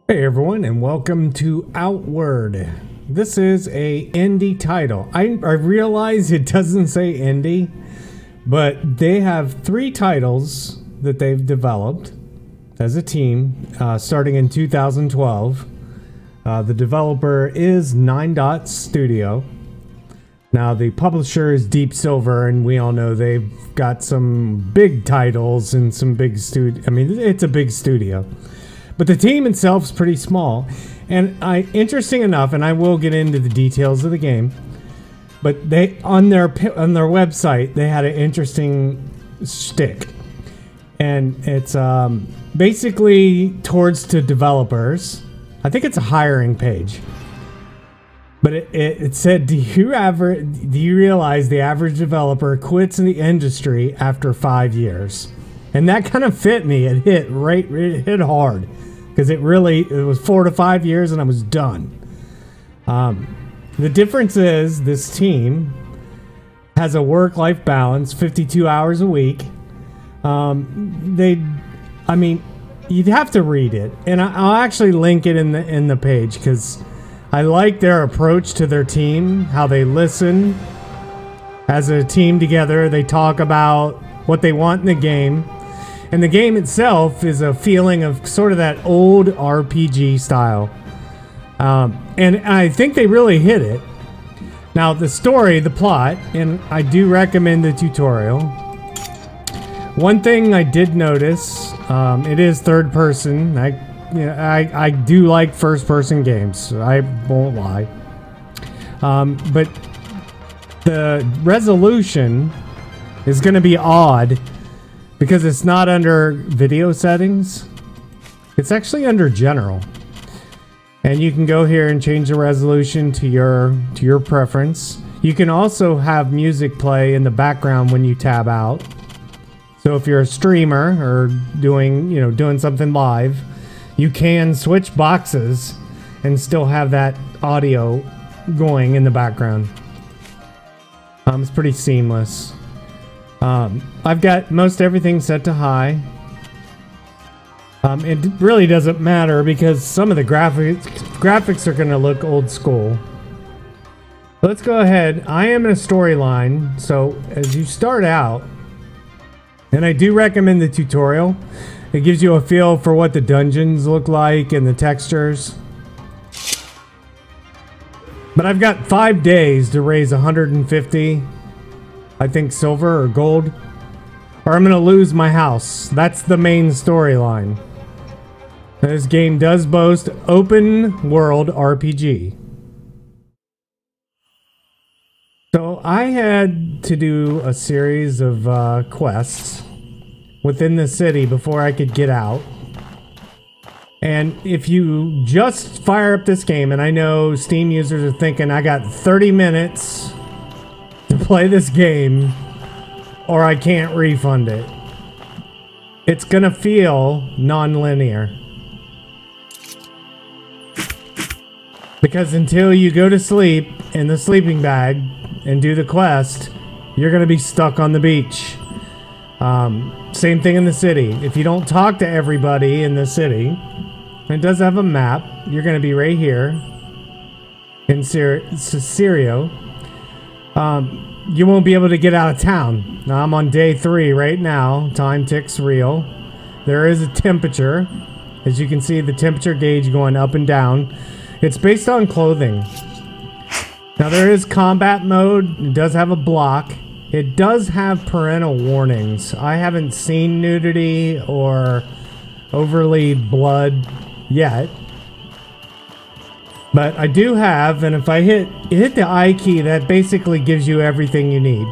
Hey everyone, and welcome to Outward. This is a indie title. I realize it doesn't say indie, but they have 3 titles that they've developed as a team starting in 2012. The developer is 9 Dots Studio. Now the publisher is Deep Silver, and we all know they've got some big titles and some big studio. I mean, it's a big studio. But the team itself is pretty small, and interesting enough, and I will get into the details of the game, but they on their website they had an interesting shtick, and it's basically towards to developers. I think it's a hiring page, but it said, do you realize the average developer quits in the industry after 5 years? And that kind of fit me. It hit hard. Because it was 4 to 5 years and I was done. The difference is this team has a work-life balance, 52 hours a week. I mean, you'd have to read it. And I'll actually link it in the page because I like their approach to their team, how they listen as a team together. They talk about what they want in the game. And the game itself is a feeling of sort of that old RPG style. And I think they really hit it. Now, the story, the plot, and I do recommend the tutorial. One thing I did notice, it is third person. I do like first person games. I won't lie. But the resolution is going to be odd. Because it's not under video settings, it's actually under general. And you can go here and change the resolution to your preference. You can also have music play in the background when you tab out. So if you're a streamer or doing something live, you can switch boxes and still have that audio going in the background. It's pretty seamless. I've got most everything set to high. It really doesn't matter because some of the graphics are going to look old school. Let's go ahead. I am in a storyline, so as you start out, and I do recommend the tutorial. It gives you a feel for what the dungeons look like and the textures. But I've got 5 days to raise 150. I think silver or gold, or I'm gonna lose my house. That's the main storyline. This game does boast open world RPG. So I had to do a series of quests within the city before I could get out. And if you just fire up this game, and I know Steam users are thinking, I got 30 minutes to play this game or I can't refund it. It's gonna feel non-linear. Because until you go to sleep in the sleeping bag and do the quest, you're gonna be stuck on the beach. Same thing in the city. If you don't talk to everybody in the city, and it does have a map, you're gonna be right here in Cirio. You won't be able to get out of town. Now I'm on day 3 right now. Time ticks real. There is a temperature. As you can see, the temperature gauge going up and down. It's based on clothing. Now there is combat mode. It does have a block. It does have parental warnings. I haven't seen nudity or overly blood yet. But I do have, and if I hit the I key, that basically gives you everything you need.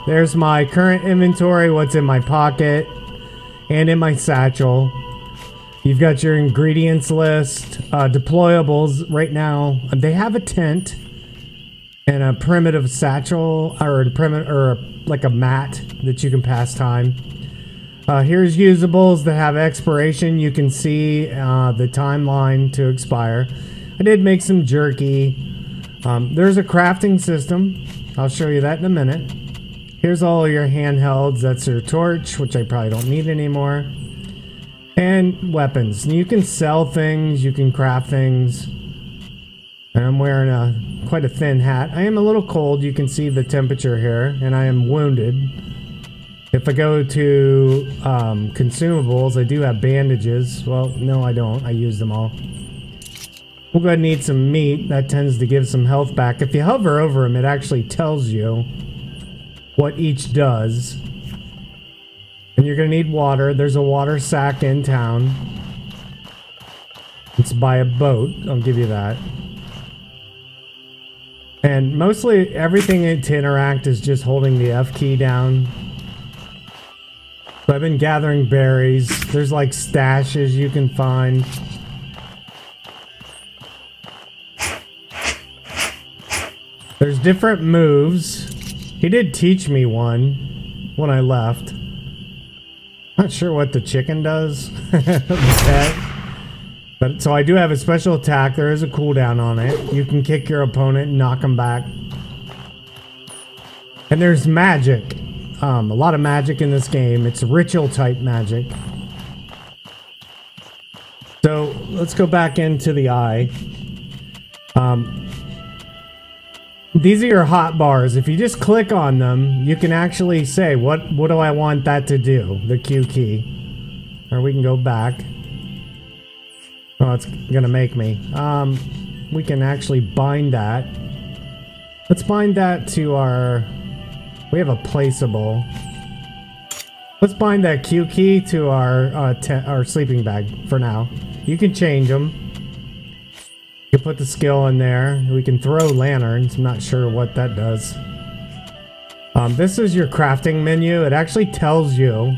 There's my current inventory, what's in my pocket, and in my satchel. You've got your ingredients list, deployables. Right now, they have a tent and a primitive satchel, or like a mat that you can pass time. Here's usables that have expiration. You can see the timeline to expire. I did make some jerky. There's a crafting system. I'll show you that in a minute. Here's all your handhelds. That's your torch, which I probably don't need anymore. And weapons. You can sell things, you can craft things. And I'm wearing quite a thin hat. I am a little cold, you can see the temperature here, and I am wounded. If I go to consumables, I do have bandages. Well, no I don't, I use them all. We'll go ahead and eat some meat. That tends to give some health back. If you hover over them, it actually tells you what each does. And you're going to need water. There's a water sack in town. It's by a boat. I'll give you that. And mostly everything to interact is just holding the F key down. So I've been gathering berries. There's like stashes you can find. There's different moves. He did teach me one when I left. Not sure what the chicken does. But so I do have a special attack. There is a cooldown on it. You can kick your opponent and knock them back. And there's magic. A lot of magic in this game. It's ritual type magic. So let's go back into the eye. These are your hot bars. If you just click on them, you can actually say, what do I want that to do? The Q key. Or we can go back. Oh, it's gonna make me. We can actually bind that. Let's bind that to our... We have a placeable. Let's bind that Q key to our sleeping bag for now. You can change them. You can put the skill in there. We can throw lanterns. I'm not sure what that does. This is your crafting menu. It actually tells you,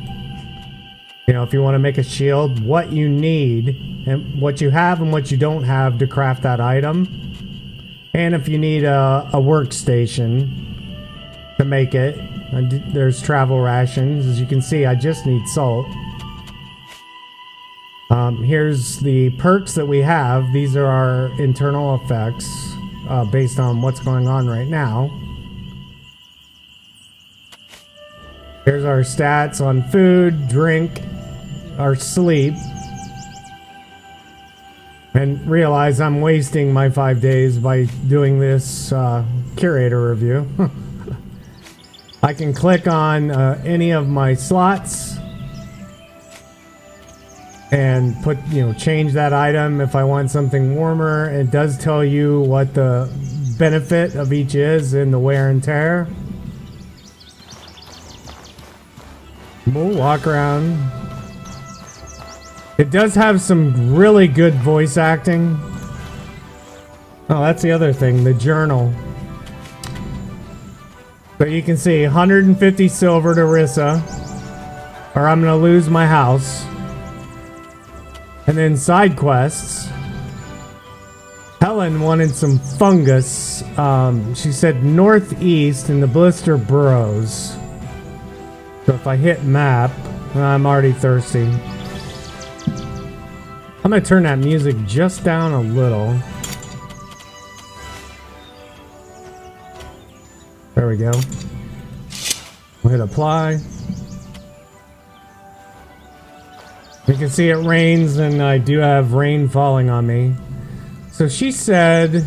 you know, if you want to make a shield, what you need and what you have and what you don't have to craft that item. And if you need a workstation to make it. There's travel rations. As you can see, I just need salt. Here's the perks that we have. These are our internal effects based on what's going on right now. Here's our stats on food, drink, our sleep. And realize I'm wasting my 5 days by doing this curator review. I can click on any of my slots and put, you know, change that item if I want something warmer. It does tell you what the benefit of each is in the wear and tear. We'll walk around. It does have some really good voice acting. Oh, that's the other thing, the journal. So you can see 150 silver to Rissa, or I'm gonna lose my house. And then side quests. Helen wanted some fungus. She said northeast in the Blister Burrows. So if I hit map, I'm already thirsty. I'm gonna turn that music just down a little. There we go. We'll hit apply. You can see it rains and I do have rain falling on me. So she said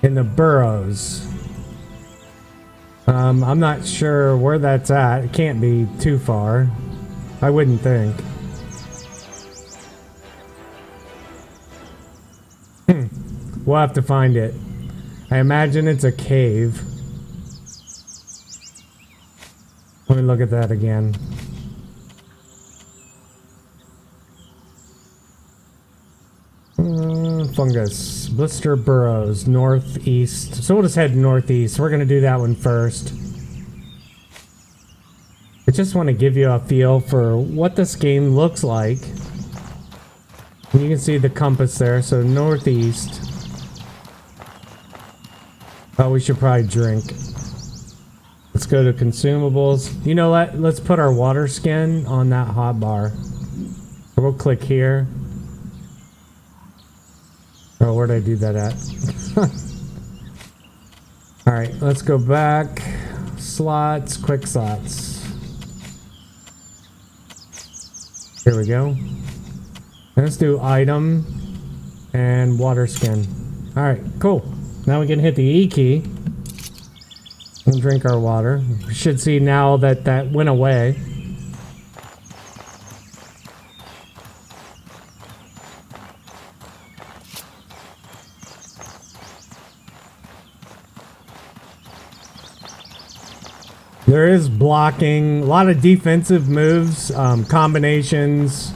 in the burrows. I'm not sure where that's at. It can't be too far. I wouldn't think. We'll have to find it. I imagine it's a cave. Let me look at that again. Fungus. Blister Burrows. Northeast. So we'll just head northeast. We're going to do that one first. I just want to give you a feel for what this game looks like. And you can see the compass there. So northeast. Oh, we should probably drink. Let's go to consumables. You know what? Let's put our water skin on that hotbar. So we'll click here. Oh, where'd I do that at? Alright, let's go back. Slots, quick slots. Here we go. Let's do item and water skin. Alright, cool. Now we can hit the E key and drink our water. We should see now that that went away. There is blocking, a lot of defensive moves, combinations,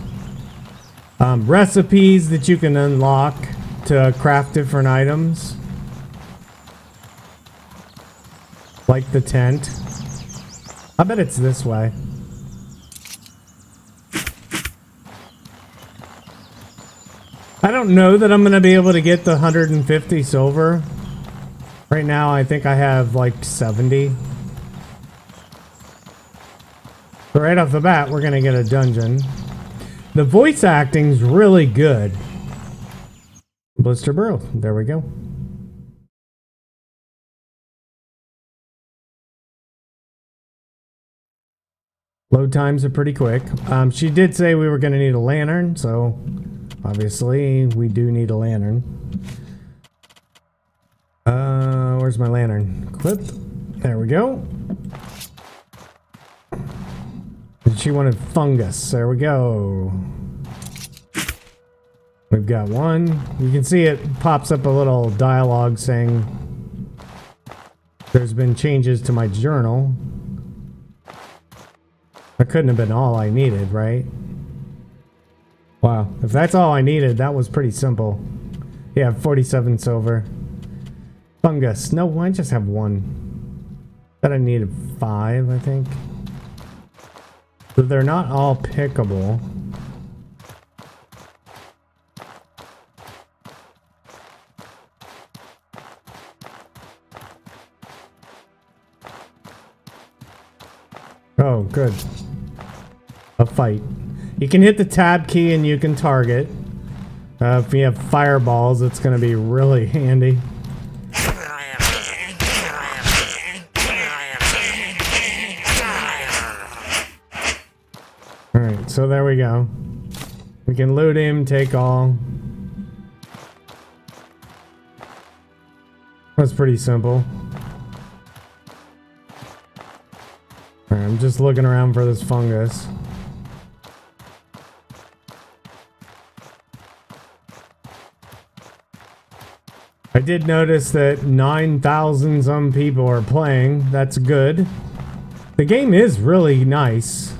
recipes that you can unlock to craft different items. Like the tent. I bet it's this way. I don't know that I'm going to be able to get the 150 silver. Right now I think I have like 70. So right off the bat, we're going to get a dungeon. The voice acting's really good. Blister Burrow. There we go. Load times are pretty quick. She did say we were going to need a lantern, so obviously we do need a lantern. Where's my lantern? Equip. There we go. She wanted fungus. There we go. We've got one. You can see it pops up a little dialogue saying there's been changes to my journal. That couldn't have been all I needed, right? Wow. If that's all I needed, that was pretty simple. Yeah, 47 silver. Fungus. No, I just have one. That I needed 5, I think. So they're not all pickable. Oh, good. A fight. You can hit the tab key and you can target. If you have fireballs, it's going to be really handy. Alright, so there we go. We can loot him, take all. That's pretty simple. Alright, I'm just looking around for this fungus. I did notice that 9,000 some people are playing. That's good. The game is really nice.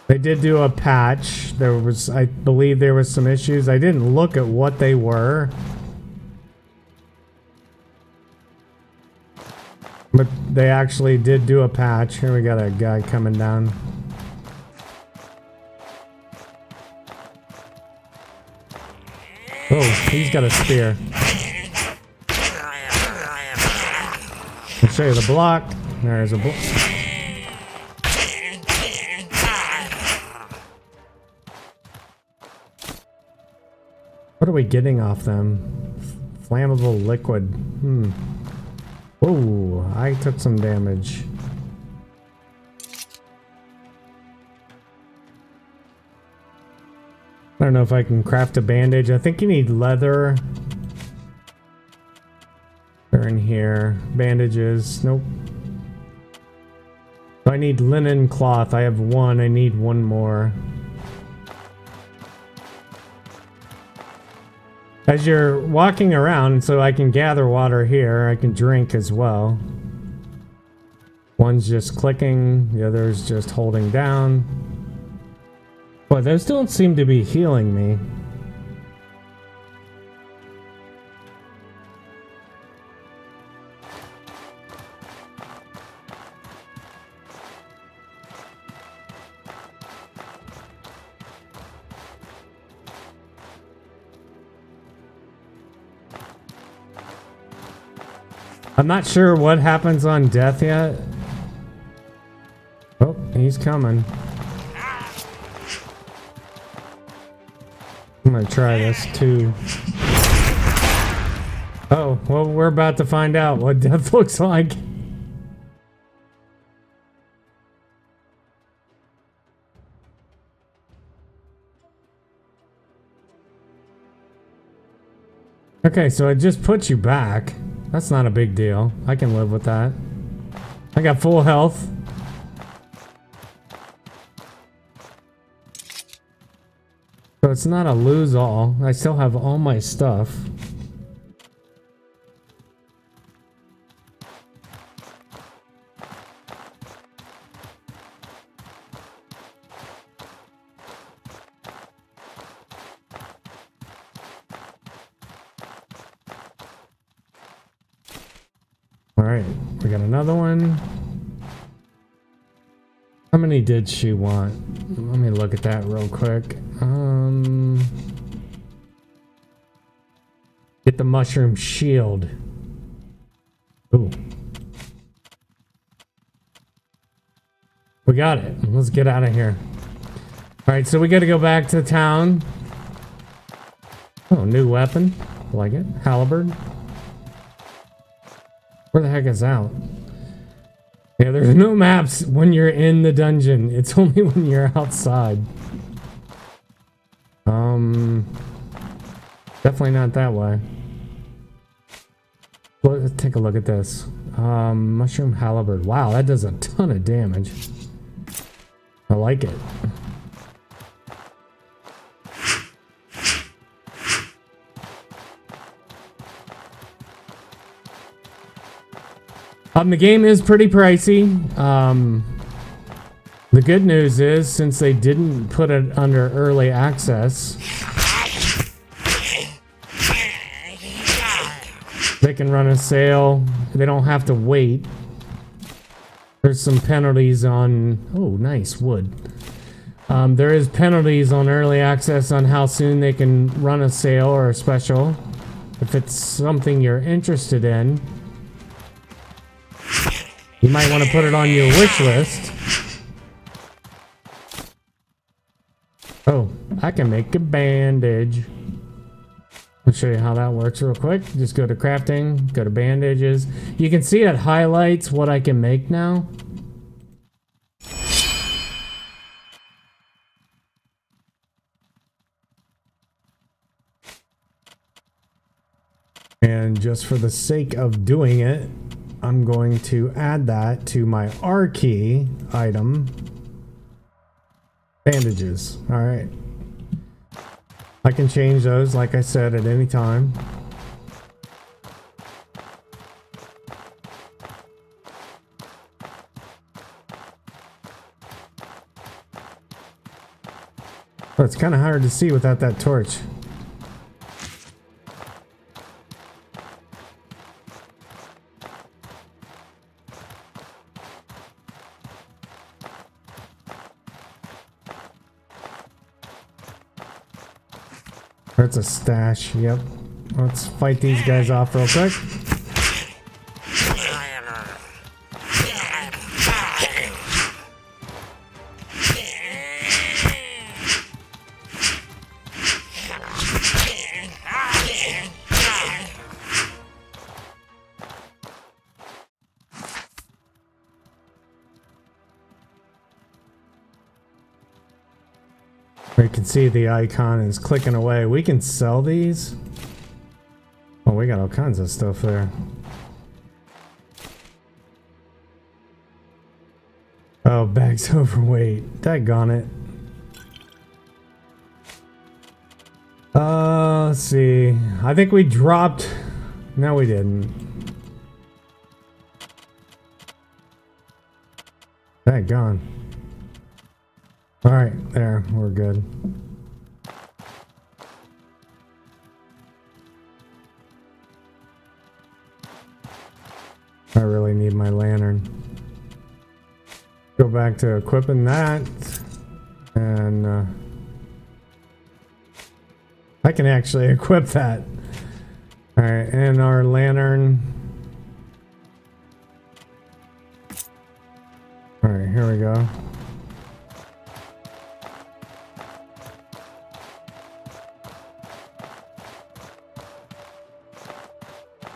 They did do a patch. There was, I believe there was some issues. I didn't look at what they were. But they actually did do a patch. Here we got a guy coming down. Oh, he's got a spear. I'll show you the block. There's a block. What are we getting off them? Flammable liquid. Whoa, I took some damage. I don't know if I can craft a bandage. I think you need leather. They're in here. Bandages. Nope. I need linen cloth. I have one. I need one more. As you're walking around, so I can gather water here, I can drink as well. One's just clicking, the other's just holding down. Boy, those don't seem to be healing me. I'm not sure what happens on death yet. Oh, he's coming. I'm gonna try this too. Oh, well, we're about to find out what death looks like. Okay, so it just puts you back. That's not a big deal. I can live with that. I got full health. So it's not a lose all. I still have all my stuff. Alright, we got another one. How many did she want? Let me look at that real quick. Get the mushroom shield. Ooh. We got it. Let's get out of here. Alright, so we gotta go back to town. Oh, new weapon. Like it. Halberd. Where the heck is out? Yeah, there's no maps when you're in the dungeon. It's only when you're outside. Definitely not that way. Let's take a look at this. Mushroom halberd. Wow, that does a ton of damage. I like it. The game is pretty pricey. The good news is, since they didn't put it under early access, they can run a sale. They don't have to wait. There's some penalties on... Oh, nice wood. There is penalties on early access on how soon they can run a sale or a special. If it's something you're interested in, you might want to put it on your wish list. Oh, I can make a bandage. I'll show you how that works real quick. Just go to crafting, go to bandages. You can see it highlights what I can make now. And just for the sake of doing it, I'm going to add that to my R key item. Bandages. Alright. I can change those, like I said, at any time. Oh, it's kind of hard to see without that torch. That's a stash, yep. Let's fight these guys off real quick. You can see the icon is clicking away. We can sell these. Oh, we got all kinds of stuff there. Oh, bag's overweight. Daggone it. Let's see. I think we dropped... No, we didn't. Daggone. Alright, there. We're good. I really need my lantern. Go back to equipping that. And I can actually equip that. Alright, and our lantern. Alright, here we go.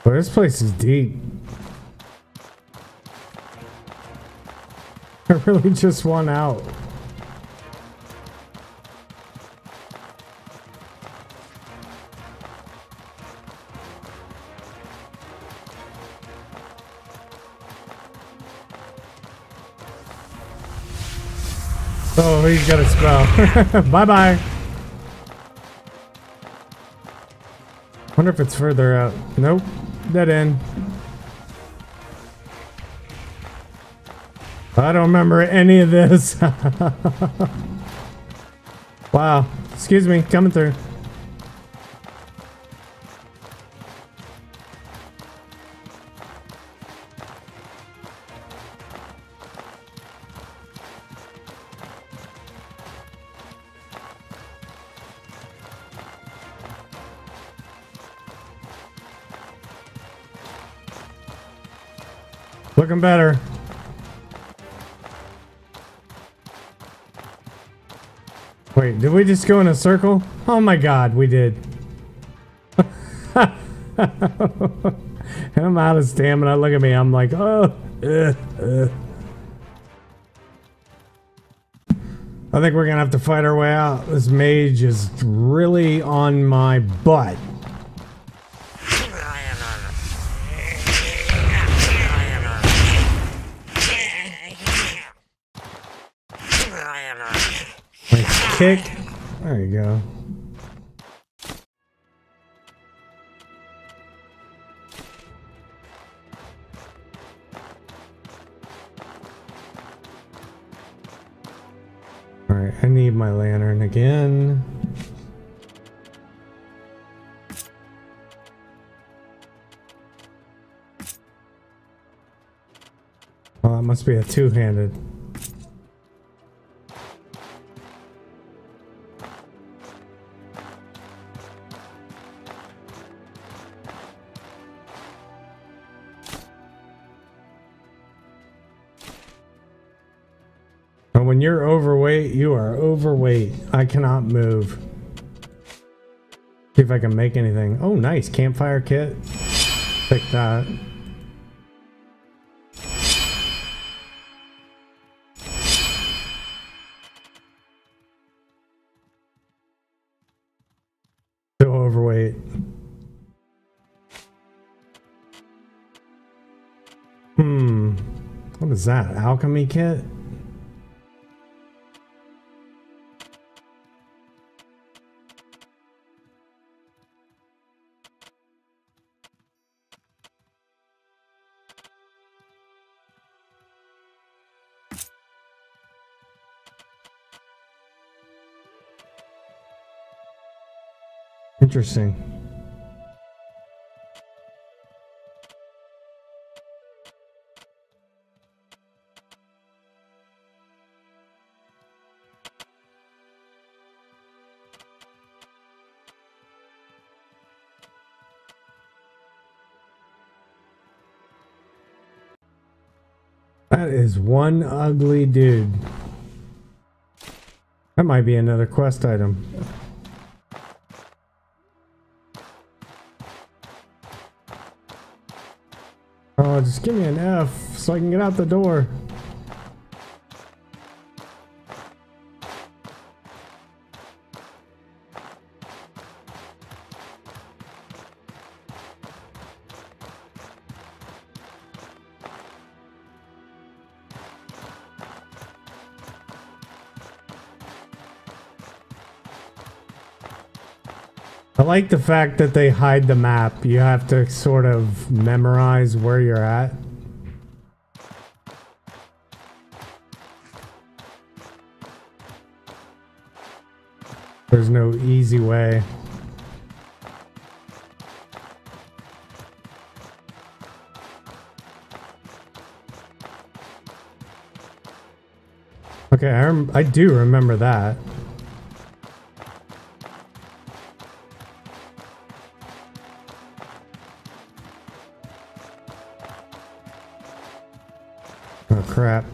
Well, this place is deep. I really just want out. Oh, he's got a spell. Bye-bye. Wonder if it's further out. Nope. Dead end. I don't remember any of this. Wow. Excuse me. Coming through. Looking better. Wait, did we just go in a circle? Oh my god, we did. I'm out of stamina. Look at me. I'm like, oh. I think we're gonna have to fight our way out. This mage is really on my butt. Kick. There you go. Alright, I need my lantern again. Oh, that must be a two-handed. When you're overweight, you are overweight. I cannot move. See if I can make anything. Oh, nice. Campfire kit. Pick that. Still overweight. What is that? Alchemy kit? Interesting. That is one ugly dude. That might be another quest item. Oh, just give me an F so I can get out the door. I like the fact that they hide the map. You have to sort of memorize where you're at. There's no easy way. Okay, I do remember that. Oh crap.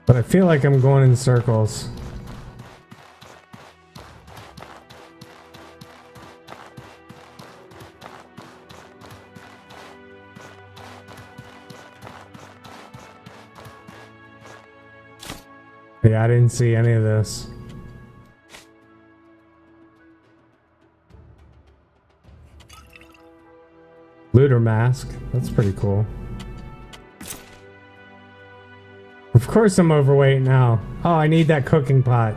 But I feel like I'm going in circles. Yeah, I didn't see any of this. Looter mask. That's pretty cool. Of course I'm overweight now. Oh, I need that cooking pot.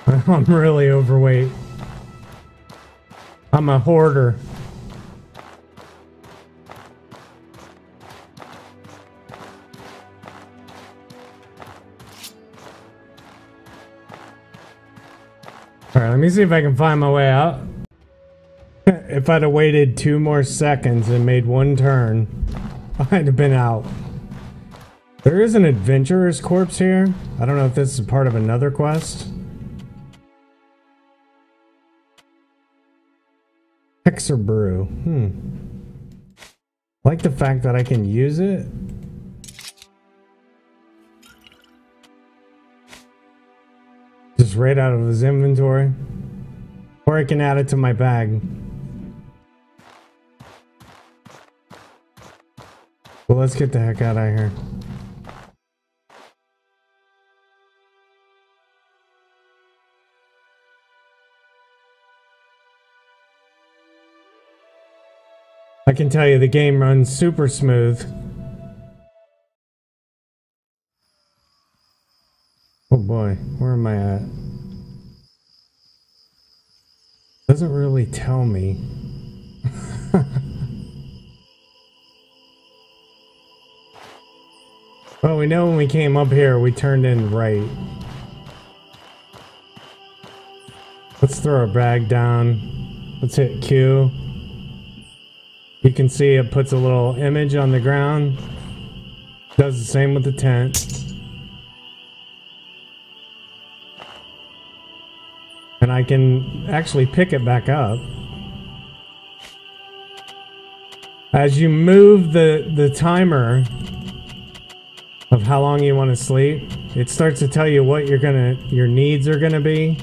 I'm really overweight. I'm a hoarder. Alright, let me see if I can find my way out. If I'd have waited 2 more seconds and made one turn, I'd have been out. There is an adventurer's corpse here. I don't know if this is part of another quest. Hexer brew. Like the fact that I can use it. Just right out of his inventory. Or I can add it to my bag. Well, let's get the heck out of here. I can tell you the game runs super smooth. Oh boy, where am I at? Doesn't really tell me. Well, we know when we came up here, we turned in right. Let's throw our bag down. Let's hit Q. You can see it puts a little image on the ground. Does the same with the tent. And I can actually pick it back up. As you move the timer of how long you want to sleep, it starts to tell you what your needs are gonna be.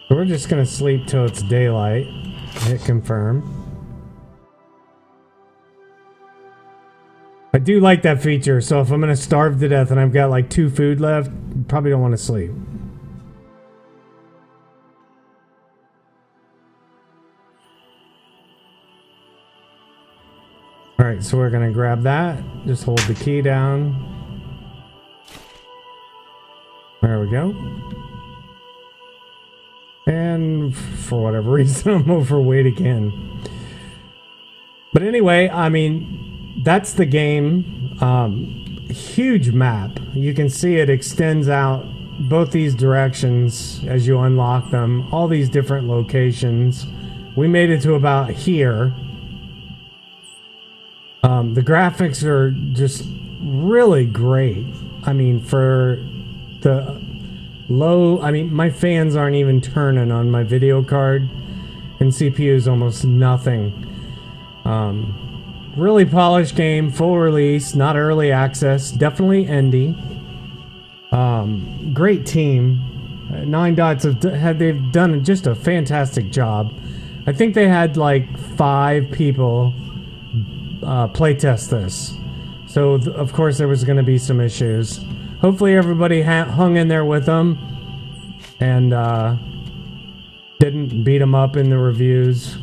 So we're just gonna sleep till it's daylight. Hit confirm. I do like that feature, so if I'm gonna starve to death and I've got like 2 food left, probably don't want to sleep. Alright, so we're gonna grab that. Just hold the key down. There we go. And for whatever reason, I'm overweight again. But anyway, I mean, that's the game. Huge map. You can see it extends out both these directions as you unlock them. All these different locations. We made it to about here. The graphics are just really great. I mean, for the low... I mean, my fans aren't even turning on my video card. And CPU is almost nothing. Really polished game, full release, not early access. Definitely indie. Great team. 9 Dots they've done just a fantastic job. I think they had like 5 people playtest this, so of course there was going to be some issues. Hopefully everybody hung in there with them and didn't beat them up in the reviews.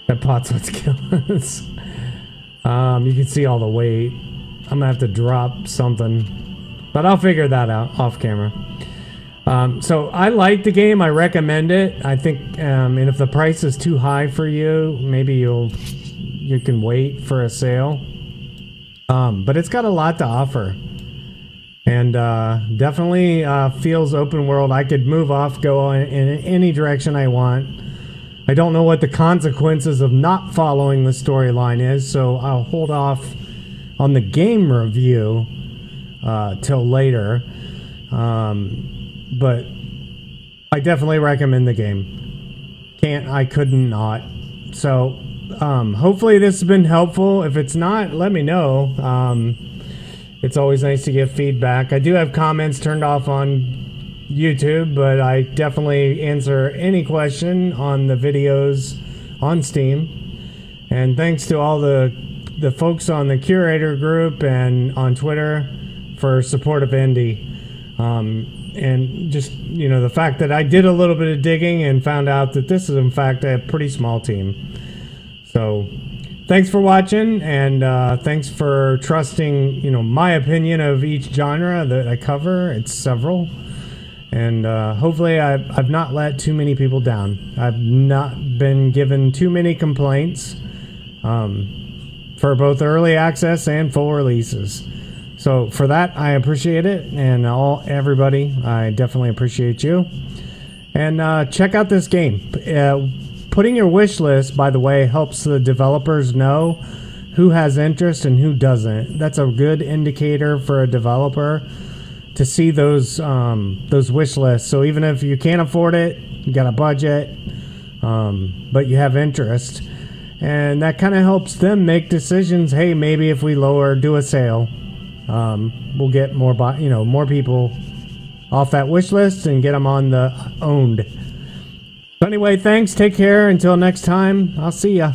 That pot's what's killing us. You can see all the weight. I'm gonna have to drop something, but I'll figure that out off camera. So I like the game. I recommend it. I think, and if the price is too high for you, maybe you can wait for a sale. But it's got a lot to offer, and definitely feels open world. I could move off, go in any direction I want. I don't know what the consequences of not following the storyline is, so I'll hold off on the game review till later. But I definitely recommend the game. I couldn't not. So hopefully this has been helpful. If it's not, let me know. It's always nice to get feedback. I do have comments turned off on YouTube, but I definitely answer any question on the videos on Steam. And thanks to all the folks on the Curator Group and on Twitter for support of indie. And just, you know, the fact that I did a little bit of digging and found out that this is, in fact, a pretty small team. So thanks for watching, and thanks for trusting, you know, my opinion of each genre that I cover. It's several. And hopefully I've not let too many people down. I've not been given too many complaints for both early access and full releases. So for that, I appreciate it, and everybody, I definitely appreciate you. And check out this game. Putting your wish list, by the way, helps the developers know who has interest and who doesn't. That's a good indicator for a developer to see those wish lists. So even if you can't afford it, you got a budget, but you have interest, and that kind of helps them make decisions. Hey, maybe if we do a sale, we'll get more people off that wish list and get them on the owned. So anyway, thanks. Take care. Until next time, I'll see ya.